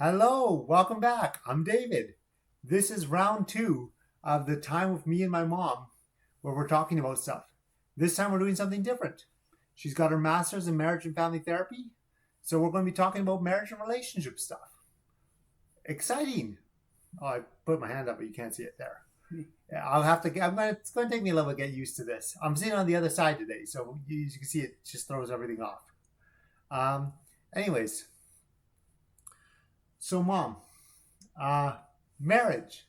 Hello, welcome back. I'm David. This is round two of the time with me and my mom where we're talking about stuff. This time we're doing something different. She's got her master's in marriage and family therapy, so we're going to be talking about marriage and relationship stuff. Exciting. Oh, I put my hand up, but you can't see it there. Yeah, it's going to take me a little bit to get used to this. I'm sitting on the other side today, so as you can see, it just throws everything off. Um, anyways, so mom, Uh, marriage.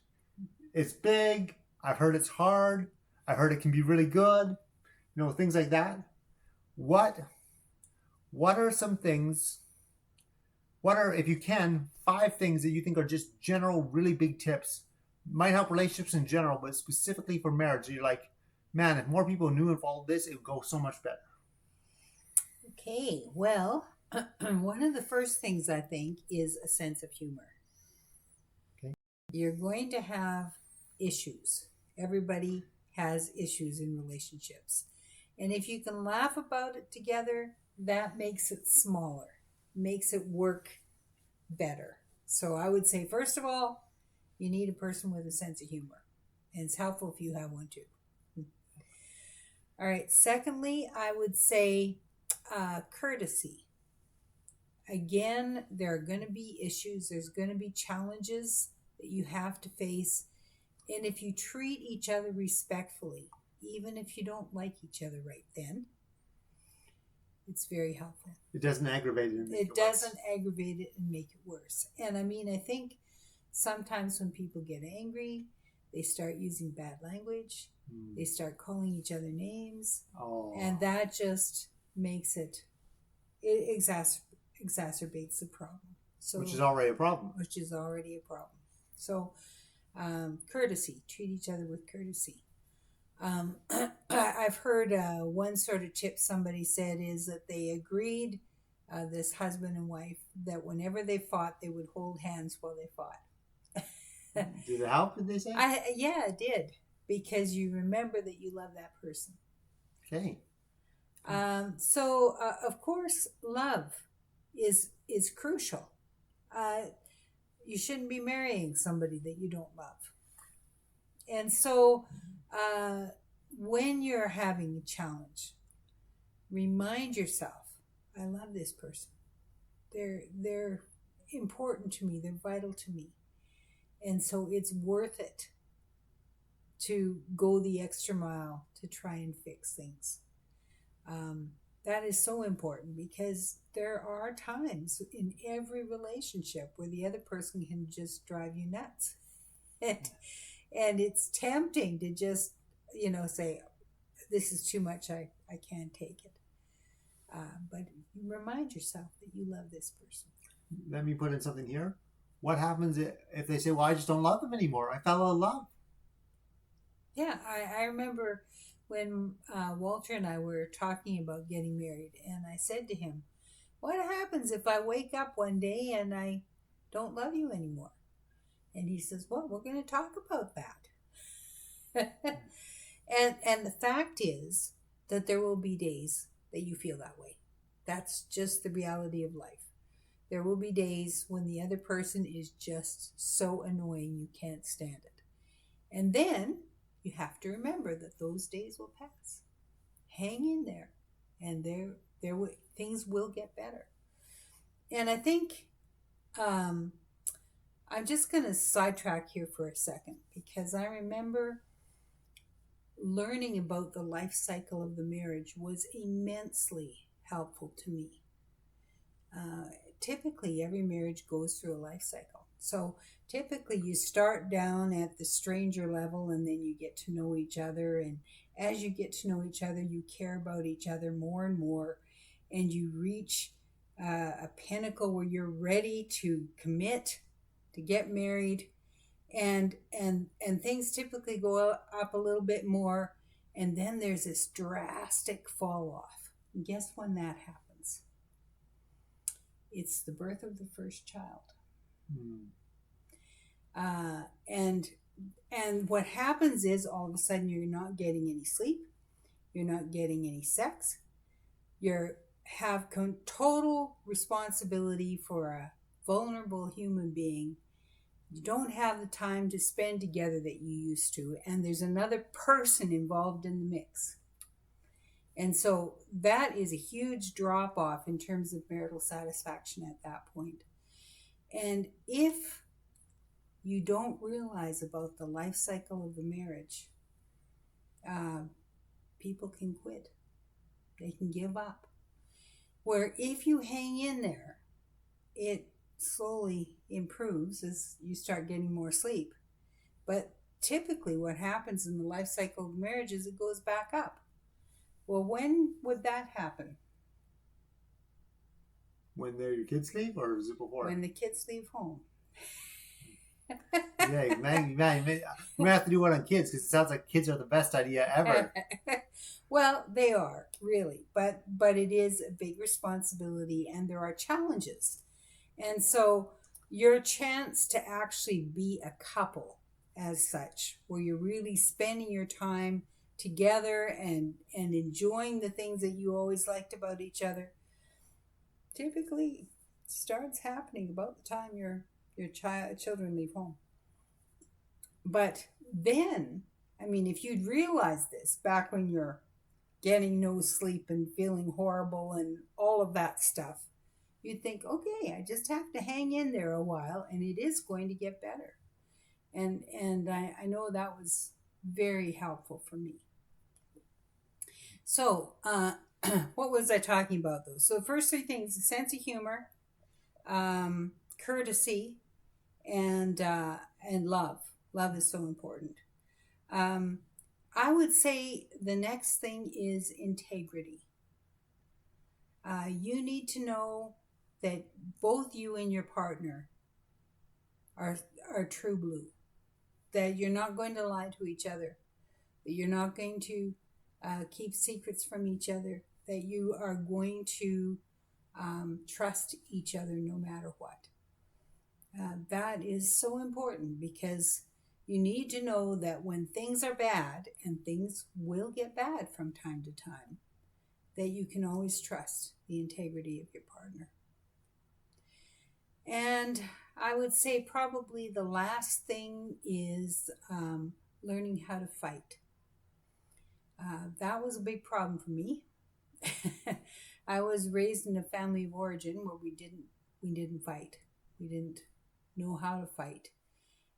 It's big. I've heard it's hard. I've heard it can be really good. Things like that. What what are some things, what are, if you can, five things that you think are just general, really big tips? Might help relationships in general, but specifically for marriage. You're like, man, if more people knew of all this, it would go so much better. Okay, well, one of the first things I think is a sense of humor. Okay. You're going to have issues. Everybody has issues in relationships. And if you can laugh about it together, that makes it smaller, makes it work better. So I would say, first of all, you need a person with a sense of humor. And it's helpful if you have one too. All right, secondly, I would say courtesy. Again, there are going to be issues, there's going to be challenges that you have to face. And if you treat each other respectfully, even if you don't like each other right then, it's very helpful. It doesn't aggravate it and make It doesn't aggravate it and make it worse. And I mean, I think sometimes when people get angry, they start using bad language, they start calling each other names, and that just makes it exacerbates the problem. So, which is already a problem. So, courtesy, treat each other with courtesy. I've heard one sort of tip somebody said is that they agreed, this husband and wife, that whenever they fought, they would hold hands while they fought. Did it help, did they say? Yeah, it did, because you remember that you love that person. Okay. So, of course, love is crucial. You shouldn't be marrying somebody that you don't love. And so, when you're having a challenge, remind yourself, I love this person. They're important to me. They're vital to me. And so it's worth it to go the extra mile to try and fix things. That is so important, because there are times in every relationship where the other person can just drive you nuts. And it's tempting to just, say, this is too much, I can't take it. But remind yourself that you love this person. Let me put in something here. What happens if they say, well, I just don't love them anymore? I fell out of love. Yeah, I remember when Walter and I were talking about getting married, and I said to him, what happens if I wake up one day and I don't love you anymore? And he says, well, we're going to talk about that. and the fact is that there will be days that you feel that way. That's just the reality of life. There will be days when the other person is just so annoying you can't stand it. And then you have to remember that those days will pass. Hang in there, and things will get better. And I think I'm just going to sidetrack here for a second, because I remember learning about the life cycle of the marriage was immensely helpful to me. Typically, every marriage goes through a life cycle. So typically you start down at the stranger level, and then you get to know each other. And as you get to know each other, you care about each other more and more. And you reach a pinnacle where you're ready to commit, to get married. And things typically go up a little bit more. And then there's this drastic fall off. And guess when that happens? It's the birth of the first child. And what happens is, all of a sudden, you're not getting any sleep, you're not getting any sex, you have total responsibility for vulnerable human being, you don't have the time to spend together that you used to, and there's another person involved in the mix. And so that is a huge drop off in terms of marital satisfaction at that point. And if you don't realize about the life cycle of the marriage, people can quit. They can give up. Where if you hang in there, it slowly improves as you start getting more sleep. But typically what happens in the life cycle of marriage is it goes back up. Well, when would that happen? When your kids leave, or is it before? When the kids leave home. Yeah, man, you may have to do one on kids, because it sounds like kids are the best idea ever. Well, they are, really. But it is a big responsibility, and there are challenges. And so your chance to actually be a couple as such, where you're really spending your time together and enjoying the things that you always liked about each other, typically starts happening about the time your children leave home. But then, I mean, if you'd realized this back when you're getting no sleep and feeling horrible and all of that stuff, you'd think, okay, I just have to hang in there a while and it is going to get better. And I know that was very helpful for me. So, what was I talking about though? So the first three things: a sense of humor, courtesy, and love. Love is so important. I would say the next thing is integrity. You need to know that both you and your partner are true blue. That you're not going to lie to each other. That you're not going to keep secrets from each other. That you are going to trust each other no matter what. That is so important, because you need to know that when things are bad, and things will get bad from time to time, that you can always trust the integrity of your partner. And I would say probably the last thing is learning how to fight. That was a big problem for me. I was raised in a family of origin where we didn't fight. We didn't know how to fight.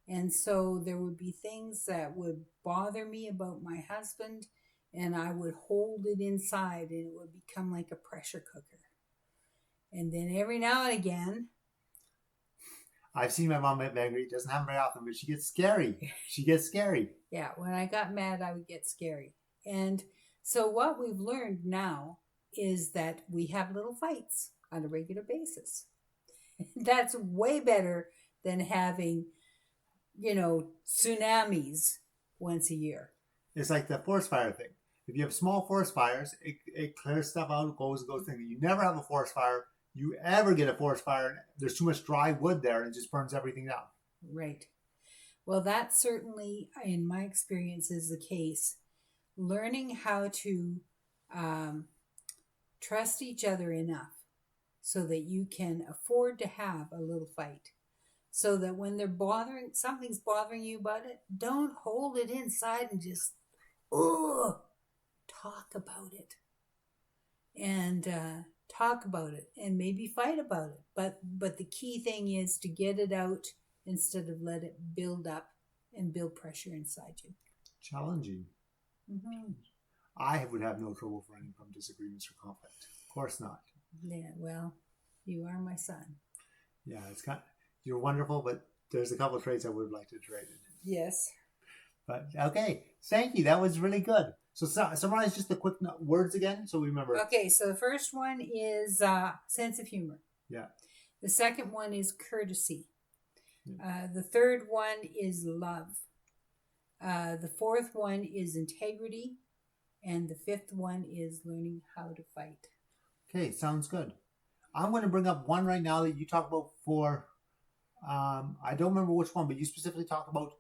And so there would be things that would bother me about my husband, and I would hold it inside, and it would become like a pressure cooker. And then every now and again, I've seen my mom get angry. It doesn't happen very often, but she gets scary. Yeah, when I got mad, I would get scary. And so what we've learned now is that we have little fights on a regular basis. That's way better than having, tsunamis once a year. It's like the forest fire thing. If you have small forest fires, it clears stuff out, goes things. You never have a forest fire. You ever get a forest fire, and there's too much dry wood there, and it just burns everything down. Right. Well, that certainly, in my experience, is the case. Learning how to trust each other enough so that you can afford to have a little fight. So that when something's bothering you about it, don't hold it inside and just, talk about it. And talk about it and maybe fight about it. But the key thing is to get it out instead of let it build up and build pressure inside you. Challenging. Mm-hmm. I would have no trouble running from disagreements or conflict. Of course not. Yeah, well, you are my son. Yeah, you're wonderful, but there's a couple of traits I would like to trade in. Yes. But okay, thank you. That was really good. So summarize just the quick words again, so we remember. Okay, so the first one is sense of humor. Yeah. The second one is courtesy. Yeah. The third one is love. The fourth one is integrity. And the fifth one is learning how to fight. Okay, sounds good. I'm going to bring up one right now that you talked about for, I don't remember which one, but you specifically talked about,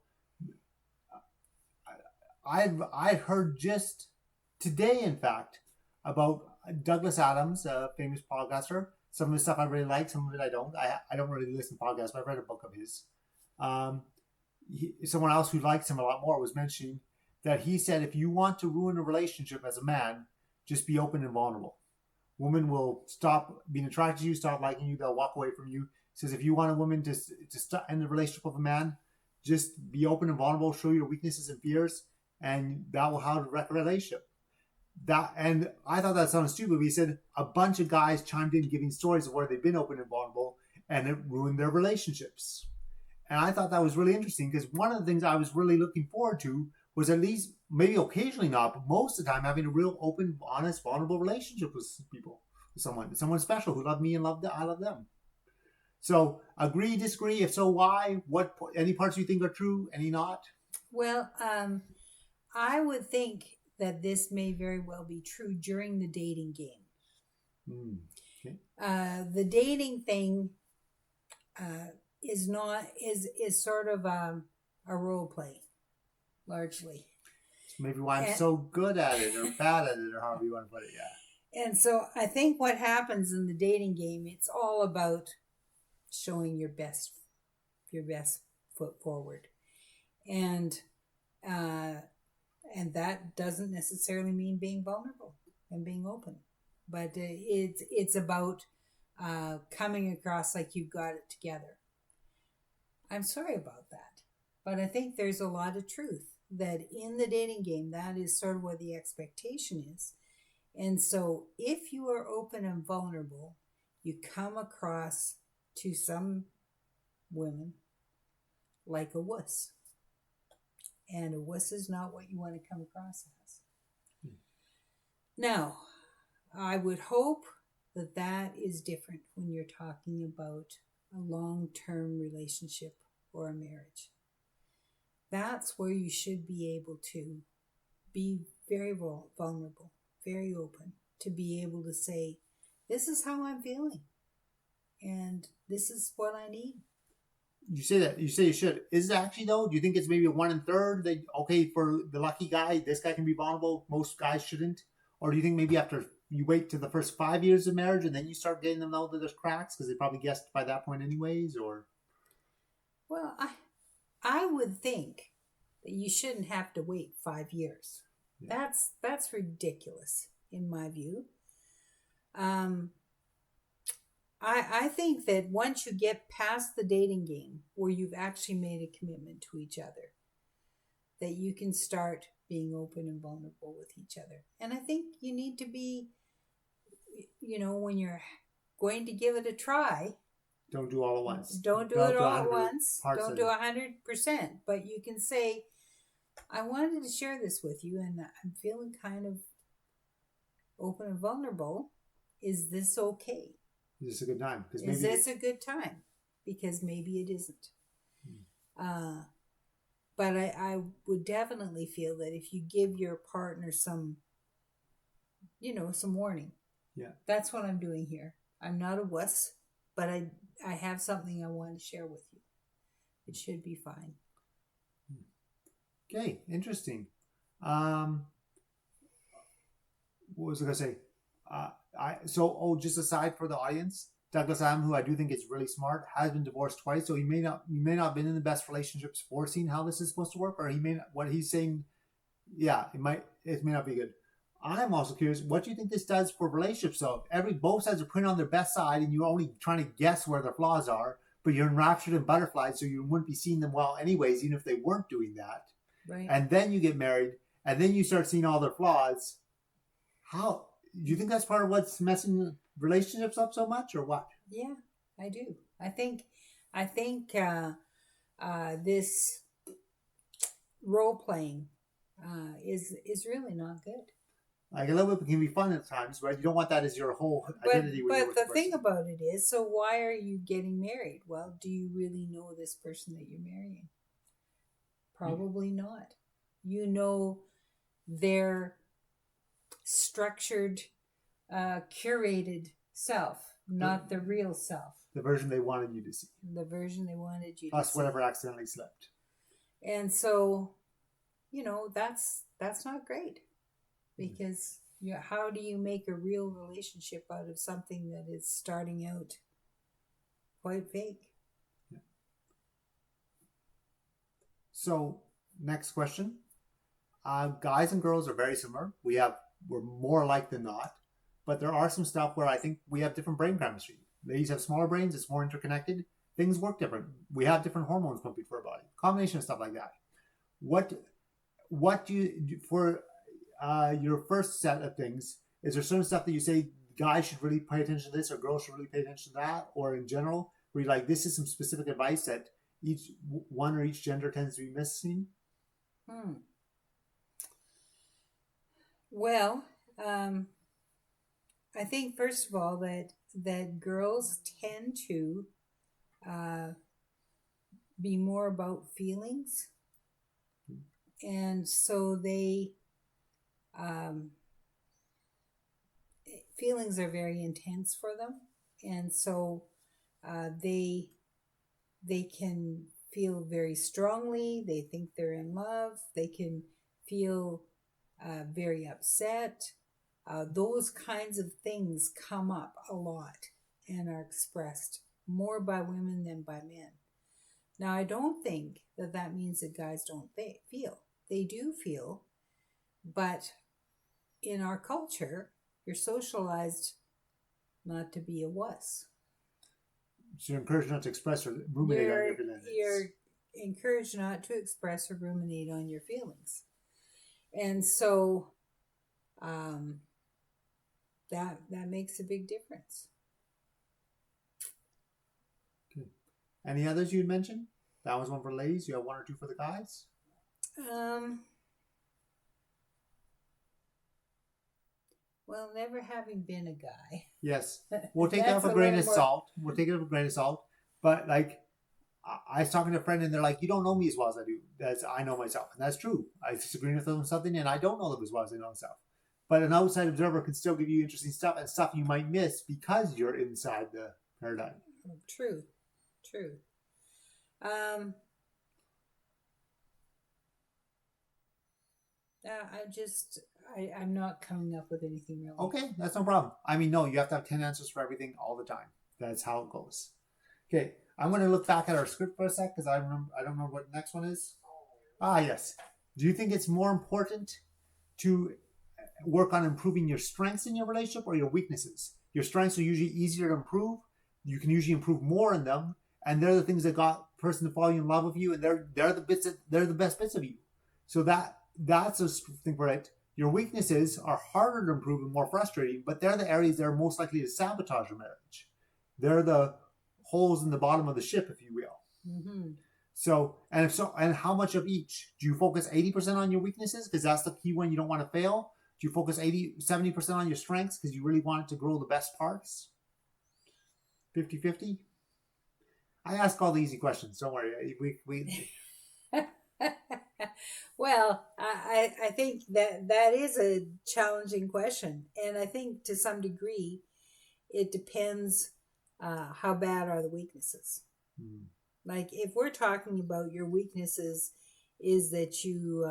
I heard just today, in fact, about Douglas Adams, a famous podcaster, Some of his stuff I really like, some of it I don't. I don't really listen to podcasts, but I've read a book of his. Someone else who likes him a lot more was mentioning that he said if you want to ruin a relationship as a man, just be open and vulnerable. Women will stop being attracted to you, stop liking you, they'll walk away from you. He says if you want a woman to end the relationship with a man, just be open and vulnerable, show your weaknesses and fears, and that will have a wreck a relationship. And I thought that sounded stupid, but he said a bunch of guys chimed in giving stories of where they've been open and vulnerable and it ruined their relationships. And I thought that was really interesting because one of the things I was really looking forward to was at least, maybe occasionally not, but most of the time having a real open, honest, vulnerable relationship with people, with someone special who loved me and I love them. So agree, disagree? If so, why? What? Any parts you think are true? Any not? Well, I would think that this may very well be true during the dating game. Okay. The dating thing is sort of a role play, largely. Maybe why I'm so good at it or bad at it or however you want to put it, yeah. And so I think what happens in the dating game, it's all about showing your best foot forward. And that doesn't necessarily mean being vulnerable and being open. But it's about coming across like you've got it together. I'm sorry about that. But I think there's a lot of truth that in the dating game, that is sort of what the expectation is. And so if you are open and vulnerable, you come across to some women like a wuss. And a wuss is not what you want to come across as. Now, I would hope that is different when you're talking about a long-term relationship or a marriage. That's where you should be able to be very vulnerable, very open, to be able to say, this is how I'm feeling, and this is what I need. You say that. You say you should. Is it actually, though? Do you think it's maybe a 1 1/3? That, okay, for the lucky guy, this guy can be vulnerable. Most guys shouldn't. Or do you think maybe after you wait to the first 5 years of marriage and then you start getting them know that there's cracks because they probably guessed by that point anyways? Or well, I would think that you shouldn't have to wait 5 years. Yeah. That's ridiculous in my view. I think that once you get past the dating game where you've actually made a commitment to each other, that you can start being open and vulnerable with each other. And I think you need to be, when you're going to give it a try, don't do all at once. Don't do it all at once. Don't do 100%. But you can say, I wanted to share this with you and I'm feeling kind of open and vulnerable. Is this okay? Is this a good time? Is this a good time? Because maybe it isn't. But I would definitely feel that if you give your partner some warning. Yeah. That's what I'm doing here. I'm not a wuss, but I have something I want to share with you. It should be fine. Okay, interesting. What was I going to say? Just aside for the audience, Douglas Adams, who I do think is really smart, has been divorced twice, so he may not have been in the best relationships foreseeing how this is supposed to work, or he may not, what he's saying, yeah, it may not be good. I'm also curious, what do you think this does for relationships? So both sides are putting on their best side, and you're only trying to guess where their flaws are, but you're enraptured and butterflied, so you wouldn't be seeing them well anyways, even if they weren't doing that. Right. And then you get married, and then you start seeing all their flaws. How do you think that's part of what's messing relationships up so much, or what? Yeah, I do. I think this role playing is really not good. Like a little bit can be fun at times, right? You don't want that as your whole identity. But the thing about it is, so why are you getting married? Well, do you really know this person that you're marrying? Probably not. You know their structured, curated self, not the real self. The version they wanted you to see. The version they wanted you Plus to see. Plus whatever accidentally slipped. And so, that's not great. Because Yeah, how do you make a real relationship out of something that is starting out quite fake? So, next question. Guys and girls are very similar. We're more alike than not, but there are some stuff where I think we have different brain chemistry. Ladies have smaller brains; it's more interconnected. Things work different. We have different hormones pumping through our body. Combination of stuff like that. What do you for your first set of things? Is there certain stuff that you say guys should really pay attention to this, or girls should really pay attention to that, or in general, where you're like, this is some specific advice that each one or each gender tends to be missing? Hmm. Well, I think first of all that girls tend to uh, be more about feelings, and so they um, feelings are very intense for them, and so they can feel very strongly. They think they're in love. They can feel very upset. Those kinds of things come up a lot and are expressed more by women than by men. Now, I don't think that that means that guys don't feel. They do feel, but in our culture, you're socialized not to be a wuss. So you're encouraged not to express or ruminate on your feelings. You're encouraged not to express or ruminate on your feelings. And so that makes a big difference. Okay. Any others you'd mention? That was one for ladies. You have one or two for the guys? Well, never having been a guy. Yes. We'll take that with a grain of salt. But like, I was talking to a friend and they're like, you don't know me as well as I do. I know myself. And that's true. I disagree with them on something and I don't know them as well as I know myself. But an outside observer can still give you interesting stuff and stuff you might miss because you're inside the paradigm. True. I'm not coming up with anything really. Okay, that's no problem. I mean, no, you have to have 10 answers for everything all the time. That's how it goes. Okay, I'm going to look back at our script for a sec because I don't remember what the next one is. Yes. Do you think it's more important to work on improving your strengths in your relationship or your weaknesses? Your strengths are usually easier to improve. You can usually improve more in them, and they're the things that got the person to fall in love with you, and they're the best bits of you. So that's a thing for it. Your weaknesses are harder to improve and more frustrating, but they're the areas that are most likely to sabotage your marriage. They're the holes in the bottom of the ship, if you will. Mm-hmm. So, and how much of each? Do you focus 80% on your weaknesses because that's the key one you don't want to fail? Do you focus 70% on your strengths because you really want it to grow the best parts? 50-50? I ask all the easy questions. Don't worry. We Well, I think that is a challenging question. And I think to some degree, it depends how bad are the weaknesses. Hmm. Like if we're talking about your weaknesses is that you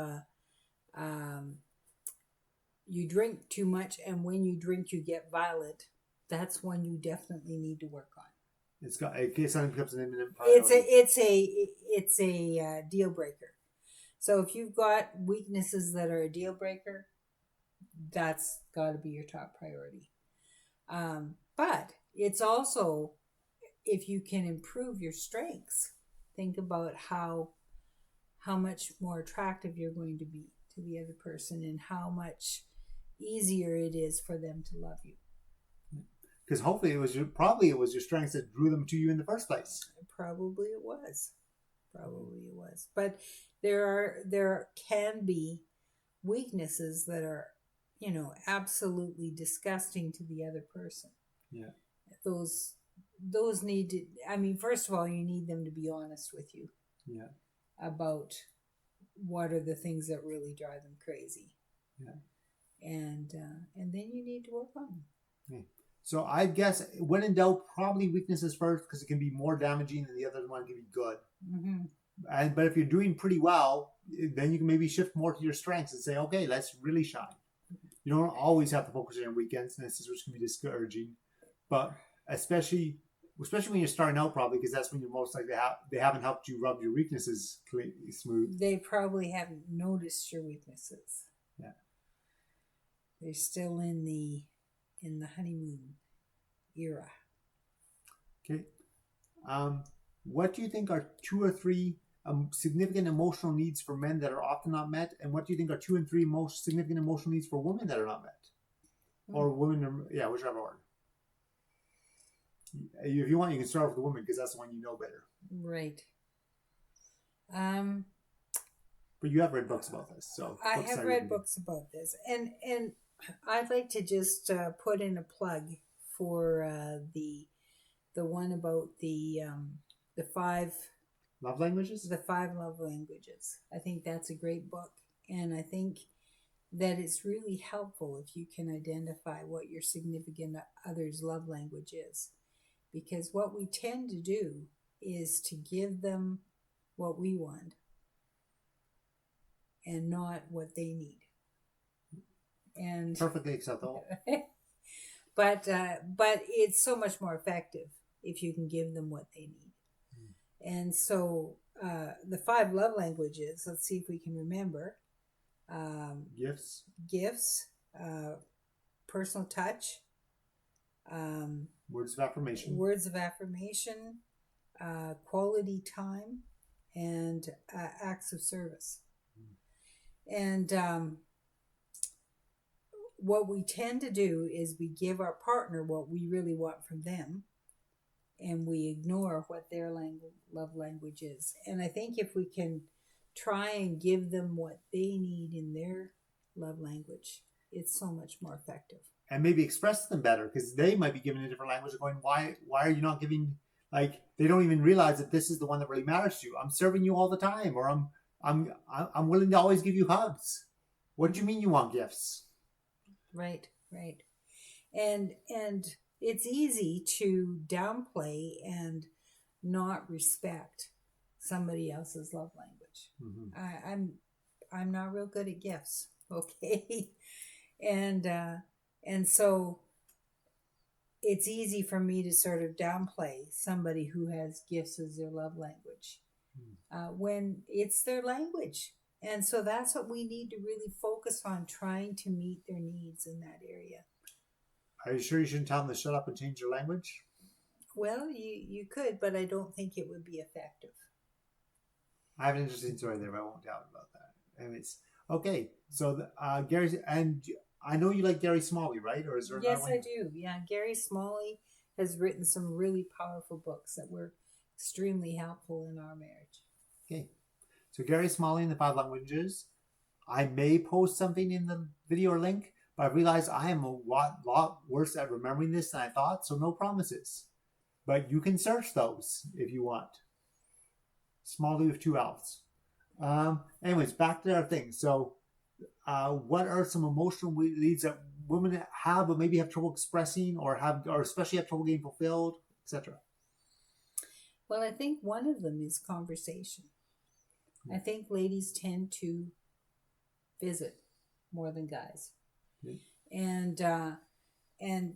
drink too much, and when you drink you get violent, that's one you definitely need to work on. In case something becomes an imminent priority. It's a deal breaker. So if you've got weaknesses that are a deal breaker, that's got to be your top priority. But it's also, if you can improve your strengths, think about how much more attractive you're going to be to the other person and how much easier it is for them to love you. Because hopefully it was your strengths that drew them to you in the first place. Probably it was. But there can be weaknesses that are, absolutely disgusting to the other person. Yeah. Those need to, first of all, you need them to be honest with you. Yeah. About what are the things that really drive them crazy. Yeah. And then you need to work on them. Okay. So I guess when in doubt, probably weaknesses first because it can be more damaging than the other one can be good. Mm-hmm. But if you're doing pretty well, then you can maybe shift more to your strengths and say, okay, let's really shine. You don't always have to focus on your weekends, and this is which can be discouraging. But especially when you're starting out, probably because that's when you're most likely they haven't helped you rub your weaknesses smooth. They probably haven't noticed your weaknesses. Yeah. They're still in the honeymoon era. Okay. What do you think are 2 or 3 significant emotional needs for men that are often not met, and what do you think are 2 and 3 most significant emotional needs for women that are not met, or women? Yeah, whichever order. If you want, you can start with the woman because that's the one you know better. Right. But you have read books about this, so I have read books about this, and I'd like to just put in a plug for the one about the 5 love languages. The 5 love languages. I think that's a great book, and I think that it's really helpful if you can identify what your significant other's love language is, because what we tend to do is to give them what we want and not what they need. And perfectly acceptable. but it's so much more effective if you can give them what they need. And so the 5 love languages, let's see if we can remember. Gifts, personal touch, words of affirmation, quality time, and acts of service. And what we tend to do is we give our partner what we really want from them, and we ignore what their love language is. And I think if we can try and give them what they need in their love language, it's so much more effective. And maybe express them better, because they might be given a different language, going, why are you not giving, like, they don't even realize that this is the one that really matters to you. I'm serving you all the time, or I'm willing to always give you hugs. What do you mean you want gifts? Right. And it's easy to downplay and not respect somebody else's love language. Mm-hmm. I'm not real good at gifts, okay? And so it's easy for me to sort of downplay somebody who has gifts as their love language when it's their language. And so that's what we need to really focus on, trying to meet their needs in that area. Are you sure you shouldn't tell them to shut up and change their language? Well, you could, but I don't think it would be effective. I have an interesting story there, but I won't doubt about that. Anyways, okay. So Gary, and I know you like Gary Smalley, right? Or is there? Yes, I do. Yeah, Gary Smalley has written some really powerful books that were extremely helpful in our marriage. Okay. So Gary Smalley in the 5 languages. I may post something in the video or link, but I realize I am a lot worse at remembering this than I thought, so no promises. But you can search those if you want. Smalley with 2 L's. Anyways, back to our thing. So what are some emotional needs that women have but maybe have trouble expressing, or especially have trouble getting fulfilled, etc.? Well, I think one of them is conversation. I think ladies tend to visit more than guys. Yeah. And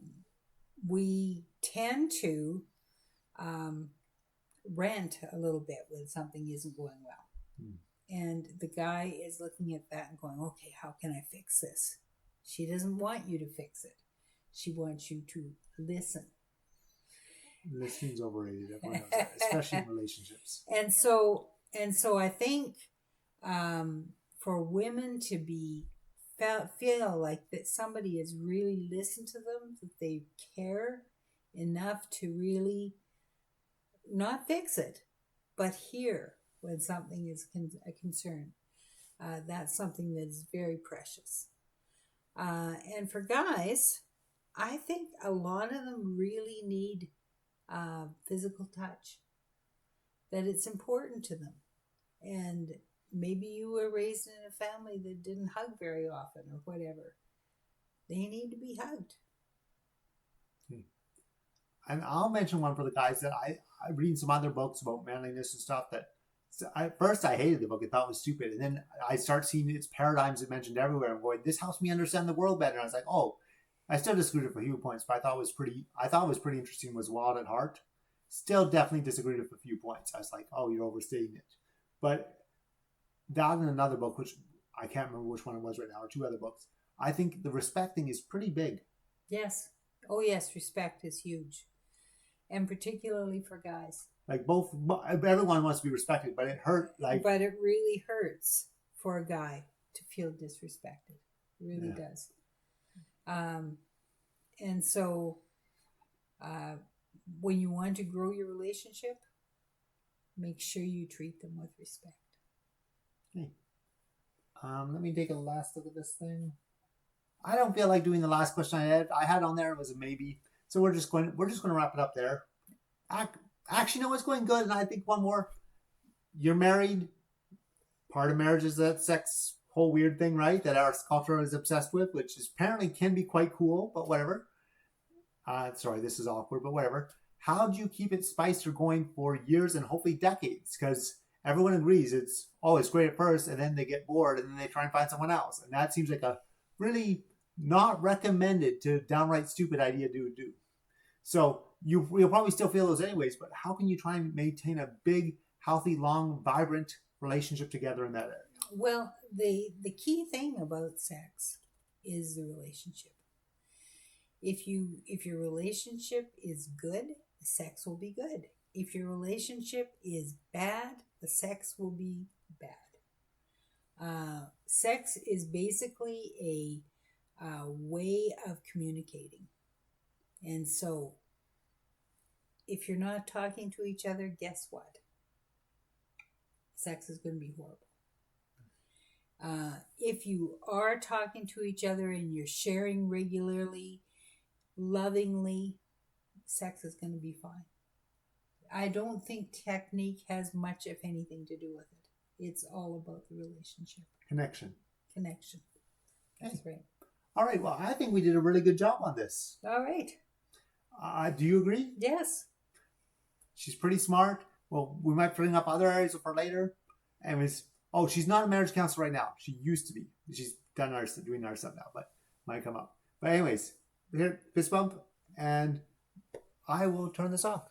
we tend to rant a little bit when something isn't going well. And the guy is looking at that and going, okay, how can I fix this? She doesn't want you to fix it. She wants you to listen. Listening's overrated, everyone knows that, especially in relationships. And so I think for women to feel like that somebody has really listened to them, that they care enough to really not fix it, but hear when something is a concern. That's something that is very precious. And for guys, I think a lot of them really need physical touch, that it's important to them. And maybe you were raised in a family that didn't hug very often or whatever. They need to be hugged. And I'll mention one for the guys that I read some other books about manliness and stuff that So at first I hated the book and thought it was stupid, and then I start seeing its paradigms mentioned everywhere. And going, this helps me understand the world better. And I was like, oh, I still disagreed with a few points, but I thought it was pretty interesting. Was Wild at Heart. Still definitely disagreed with a few points. I was like, oh, you're overstating it. But that and another book, which I can't remember which one it was right now, or two other books. I think the respect thing is pretty big. Yes. Oh, yes. Respect is huge. And particularly for guys. Like everyone wants to be respected, but it hurt. But it really hurts for a guy to feel disrespected. It really does. And so, when you want to grow your relationship, make sure you treat them with respect. Okay. Let me take a last look at this thing. I don't feel like doing the last question I had on there. It was a maybe. So we're just going to wrap it up there. Actually, no, it's going good. And I think one more. You're married. Part of marriage is that sex whole weird thing, right? That our culture is obsessed with, which is apparently can be quite cool, but whatever. Sorry, this is awkward, but whatever. How do you keep it spiced or going for years and hopefully decades? Because everyone agrees it's great at first, and then they get bored, and then they try and find someone else. And that seems like a really not recommended to downright stupid idea to do. So you'll probably still feel those anyways, but how can you try and maintain a big, healthy, long, vibrant relationship together in that area? Well, the key thing about sex is the relationship. If your relationship is good, the sex will be good. If your relationship is bad, the sex will be bad. Sex is basically a way of communicating. And so, if you're not talking to each other, guess what? Sex is going to be horrible. If you are talking to each other and you're sharing regularly, lovingly, sex is going to be fine. I don't think technique has much, if anything, to do with it. It's all about the relationship. Connection. That's right. All right. Well, I think we did a really good job on this. All right. Do you agree? Yes. She's pretty smart. Well, we might bring up other areas for later. Anyways, she's not a marriage counselor right now. She used to be. She's doing other stuff now, but might come up. But anyways, here, fist bump, and I will turn this off.